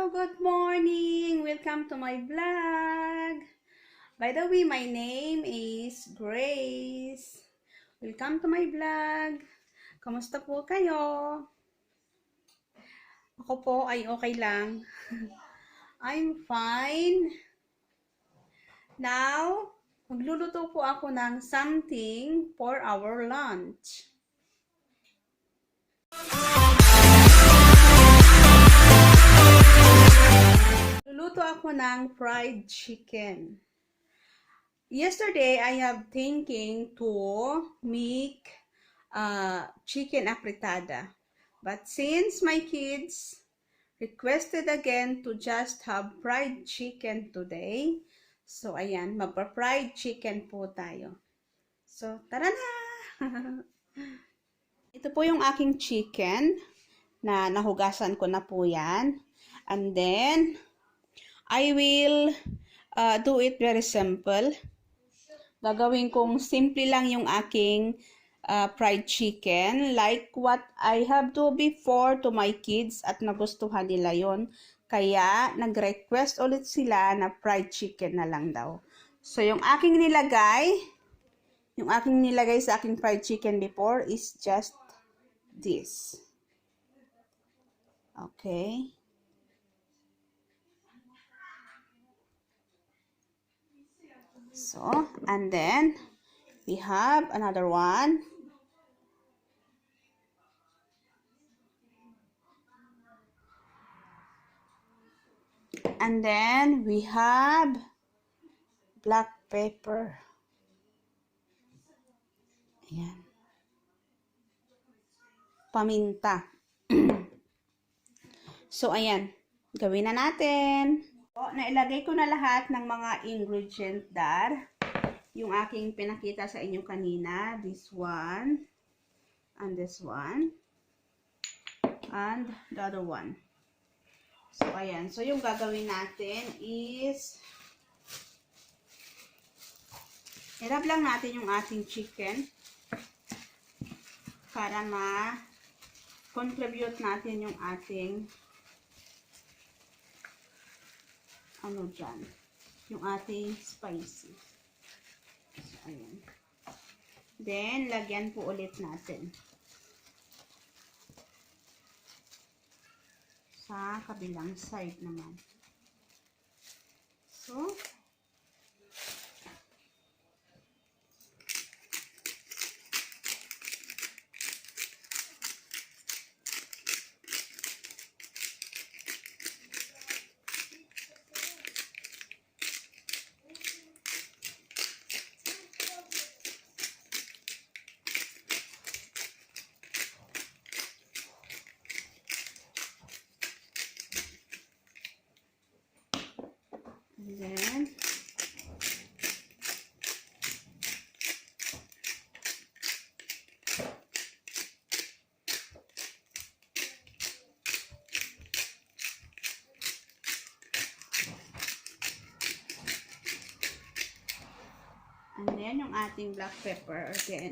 Good morning! Welcome to my vlog! By the way, my name is Grace. Welcome to my vlog. Kamusta po kayo? Ako po ay okay lang. I'm fine. Now, magluluto po ako ng something for our lunch. Luluto ako ng fried chicken. Yesterday, I have thinking to make chicken apretada. But since my kids requested again to just have fried chicken today, so ayan, magpa-fried chicken po tayo. So, tara na! Ito po yung aking chicken na nahugasan ko na po yan. And then, I will do it very simple. Gagawin kong simple lang yung aking fried chicken. Like what I have do before to my kids at nagustuhan nila yon. Kaya, nag-request ulit sila na fried chicken na lang daw. So, yung aking nilagay sa aking fried chicken before is just this. Okay. So, and then, we have another one. And then, we have black pepper. Ayan. Paminta. So, ayan. Gawin na natin. So, nailagay ko na lahat ng mga ingredient dar. Yung aking pinakita sa inyo kanina. This one. And this one. And the other one. So, ayan. So, yung gagawin natin is i-rub lang natin yung ating chicken para ma-contribute natin yung ating ano dyan, yung ating spicy. So, ayan. Then, lagyan po ulit natin sa kabilang side naman. So, and then, yung ating black pepper again.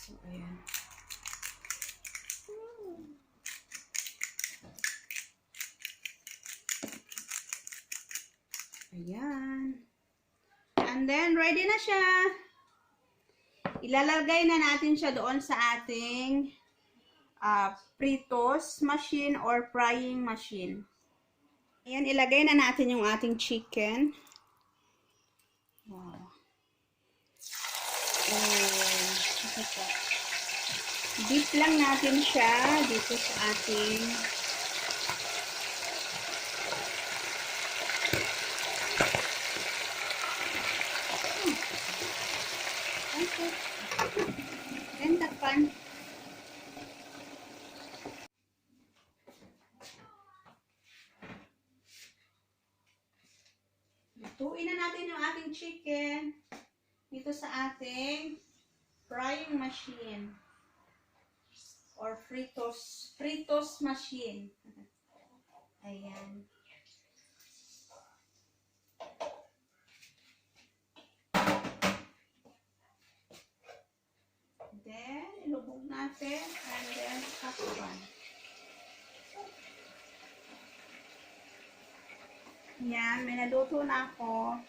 So, ayan. Ayan. And then, ready na siya. Ilalagay na natin siya doon sa ating Fritos machine or frying machine. Ayan, ilagay na natin yung ating chicken. Wow. Dip lang natin siya dito sa ating then takpan. Lutuin na natin yung ating chicken dito sa ating frying machine or Fritos machine. Ayan. Then, ilubog natin and then takpan. Yan, may naluto na ako.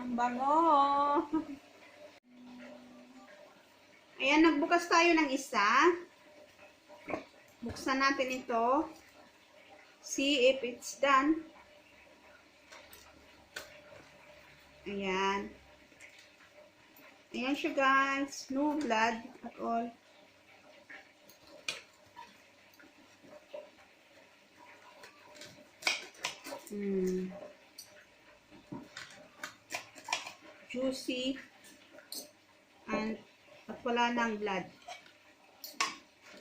Ang bango. Ayan, nagbukas tayo ng isa. Buksan natin ito. See if it's done. Ayan. Ayan siya guys. No blood at all. Juicy. And at wala ng blood.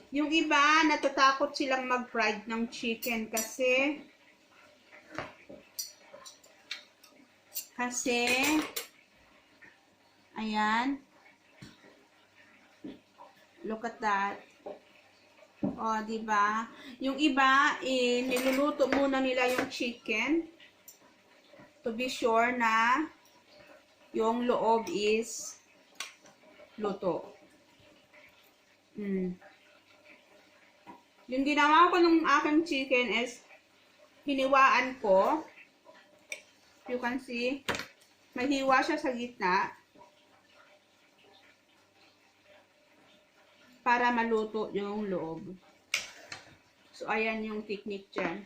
Yung iba, natatakot silang mag-fried ng chicken kasi ayan, look at that. O, diba? Yung iba, niluluto muna nila yung chicken to be sure na yung loob is luto. Yung ginawa ko ng aking chicken is hiniwaan ko. You can see, may hiwa siya sa gitna para maluto yung loob. So, ayan yung technique dyan.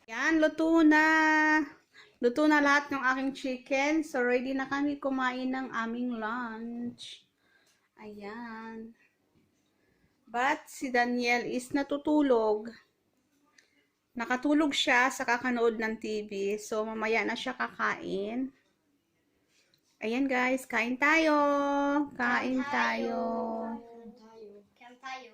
Yan, luto na. Luto na lahat ng aking chicken. So, ready na kami kumain ng aming lunch. Ayan. But, si Daniel is natutulog. Nakatulog siya sa kakanood ng TV. So, mamaya na siya kakain. Ayan guys, kain tayo. Kain tayo. Kain tayo.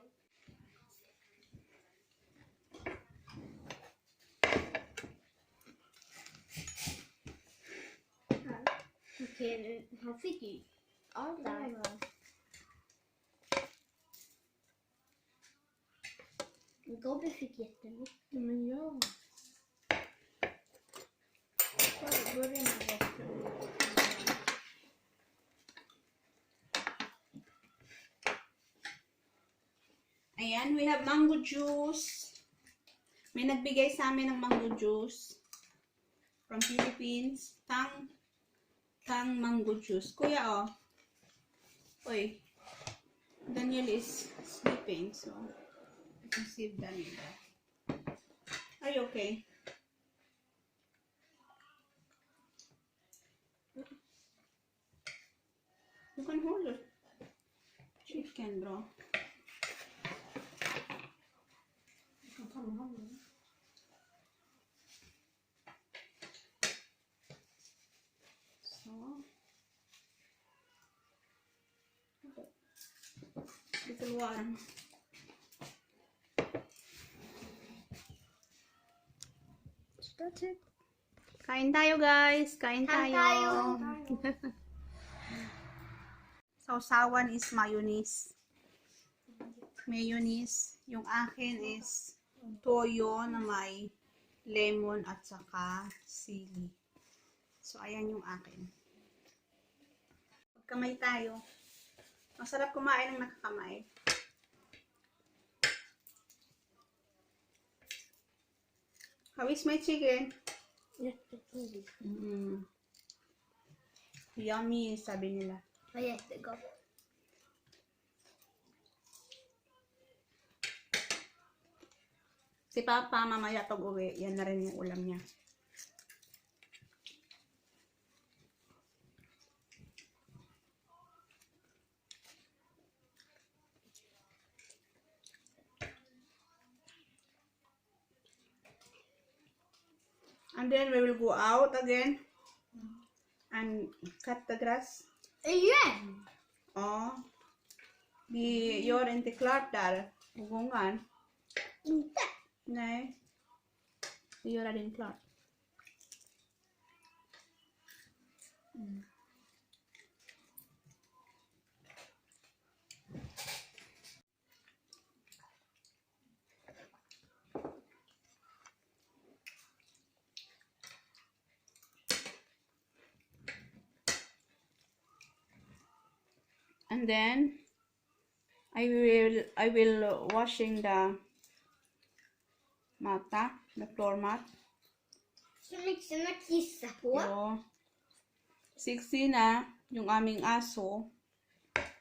Okej, han fick ju allt där. Gobbe fick jättemycket. Men ja. Börja med resten. Ayan, we have mango juice. May nagbigay sa amin ng mango juice from Philippines. Tang mango juice. Kuya, oh. Uy. Daniel is sleeping, so I can save Daniel. Are you okay? You can hold it. Chicken, bro. So, little warm. That's it. Kain tayo guys. Kain tayo. Sausawan is mayonnaise. Mayonnaise. Yung akin is toyo na may lemon at saka sili. So, ayan yung akin. Pagkamay tayo. Masarap kumain ng nakakamay. How is my chicken? Jättegod. Yummy, sabi nila. Ja, jättegod. Si Papa, mamaya pag uwi, yan na rin yung ulam niya. And then we will go out again and cut the grass. Igen? Ja. Vi gör inte klart där på gången. Inte? Nej. Vi gör det inte klart. And then I will washing the floor mat. Så mycket att kissa på. So, 60 na yung aming aso.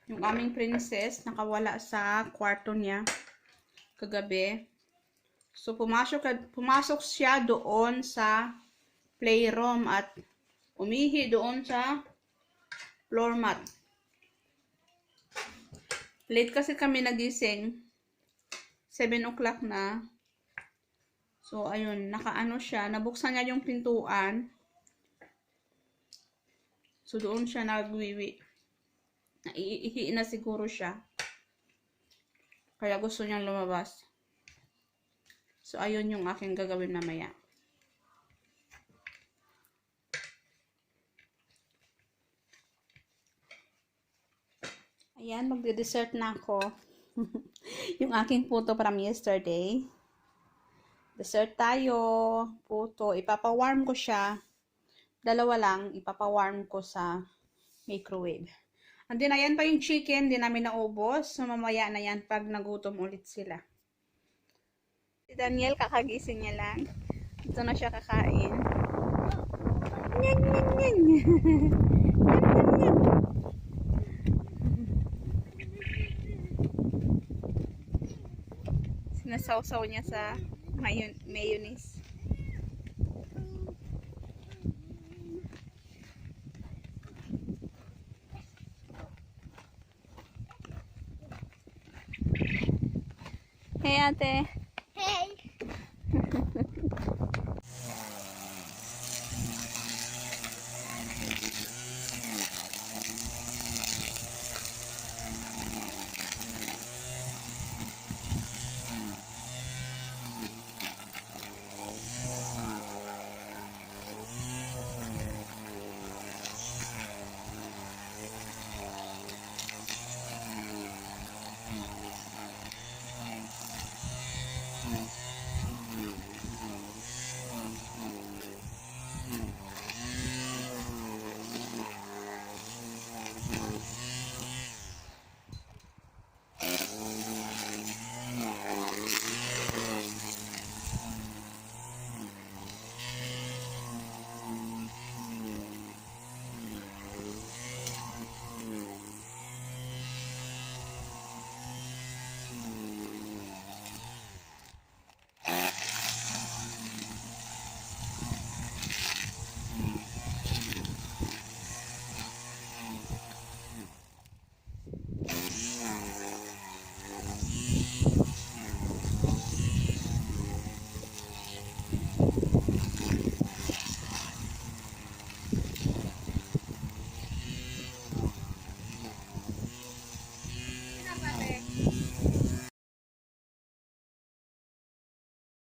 Yung aming princess nakawala sa kwarto niya kagabi. So pumasok siya doon sa playroom at umihi doon sa floor mat. Late kasi kami nagising. 7 o'clock na. So, ayun, nakaano siya. Nabuksan niya yung pintuan. So, doon siya nagwiwi. Naiihi na siguro siya. Kaya gusto niyang lumabas. So, ayun yung aking gagawin mamaya. Ayan, magde-dessert na ako. Yung aking puto from yesterday. Dessert tayo. Puto. Ipapawarm ko siya. Dalawa lang. Ipapawarm ko sa microwave. And then, ayan pa yung chicken. Di namin naubos. So, mamaya na yan pag nagutom ulit sila. Si Daniel, kakagising niya lang. Ito na siya kakain. Nyan, nyan, nyan. Nyan, nyan, nyan. Sinasawsaw niya sa mayonnaise. Hey ate.